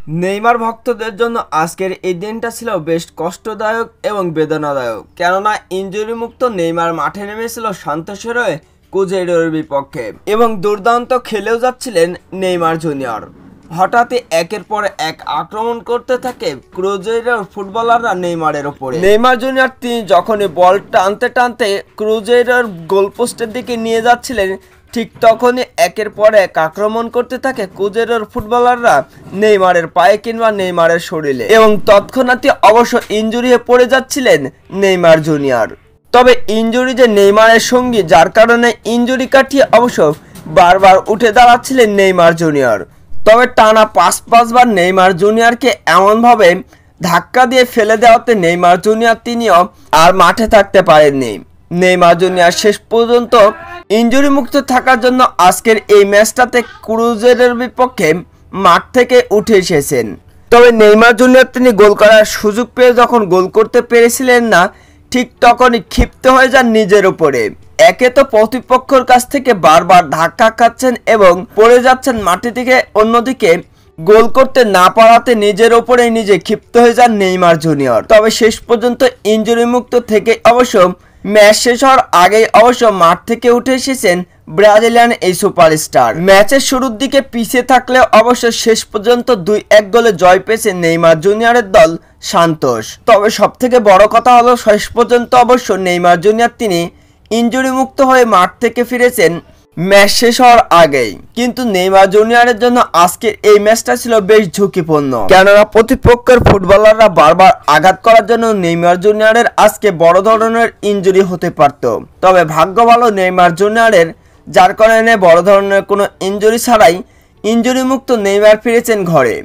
Neymar ভক্তদের জন্য আজকের এই দিনটা ছিল বেশ কষ্টদায়ক এবং বেদনাদায়ক, কেননা ইনজুরি মুক্ত নেইমার মাঠে নেমেছিল সান্তোসের হয়ে ক্রুজেইরোর বিপক্ষে এবং দুর্দান্ত খেলেও যাচ্ছিলেন নেইমার জুনিয়র। হঠাৎই একের পর এক আক্রমণ করতে থাকে ক্রুজেইরোর ফুটবলাররা নেইমারের ওপরে। নেইমার জুনিয়র তিনি যখনই বল টানতে টানতে ক্রুজেইরোর গোলপোস্টের দিকে নিয়ে যাচ্ছিলেন, ঠিক তখনই একের পর এক আক্রমণ করতে থাকে ক্রুজেইরোর ফুটবলাররা নেইমারের পায়ে কিংবা নেইমারের শরীরে, এবং তৎক্ষণাৎই অবশ্য ইনজুরি হয়ে পড়ে যাচ্ছিলেন নেইমার জুনিয়র। তবে ইনজুরি যে নেইমারের সঙ্গী, যার কারণে ইনজুরি কাটিয়ে অবশ্য বারবার উঠে দাঁড়াচ্ছিলেন নেইমার জুনিয়র। তবে টানা পাঁচবার নেইমার জুনিয়রকে এমনভাবে ধাক্কা দিয়ে ফেলে দেওয়াতে নেইমার জুনিয়র তিনিও আর মাঠে থাকতে পারেননি। নেইমার জুনিয়র শেষ পর্যন্ত ইনজুরি মুক্ত থাকার জন্য আজকের এই ম্যাচটাতে ক্রুজেইরোর বিপক্ষে মাঠ থেকে উঠে এসেছেন। তবে নেইমার জুনিয়র তিনি গোল করার সুযোগ পেয়ে যখন গোল করতে পেরেছিলেন না, ঠিক তখনই ক্ষিপ্ত হয়ে যান নিজের উপরে। একে তো প্রতিপক্ষের কাছ থেকে বারবার ধাক্কা খাচ্ছেন এবং পড়ে যাচ্ছেন মাটি থেকে, অন্যদিকে গোল করতে না পারাতে নিজের ওপরেই নিজে ক্ষিপ্ত হয়ে যান নেইমার জুনিয়র। তবে শেষ পর্যন্ত ইনজুরি মুক্ত থেকে অবশ্য ম্যাচ শেষ হওয়ার আগেই অবশ্য মাঠ থেকে উঠে এসেছেন ব্রাজিলিয়ান এই সুপারস্টার। ম্যাচের শুরুর দিকে পিছিয়ে থাকলেও অবশ্য শেষ পর্যন্ত 2-1 গোলে জয় পেয়েছে নেইমার জুনিয়রের দল সান্তোস। তবে সবথেকে বড় কথা হলো শেষ পর্যন্ত অবশ্য নেইমার জুনিয়র তিনি ইনজুরি মুক্ত হয়ে মাঠ থেকে ফিরেছেন ম্যাচ শেষ হওয়ার আগেই। কিন্তু নেইমার জুনিয়রের জন্য আজকের এই ম্যাচটা ছিল বেশ ঝুঁকিপূর্ণ, কেননা প্রতিপক্ষের ফুটবলাররা বারবার আঘাত করার জন্য নেইমার জুনিয়রের আজকে বড় ধরনের ইনজুরি হতে পারত। তবে ভাগ্য ভালো নেইমার জুনিয়রের, যার কারণে বড় ধরনের কোনো ইনজুরি ছাড়াই ইনজুরি মুক্ত নেইমার ফিরেছেন ঘরে।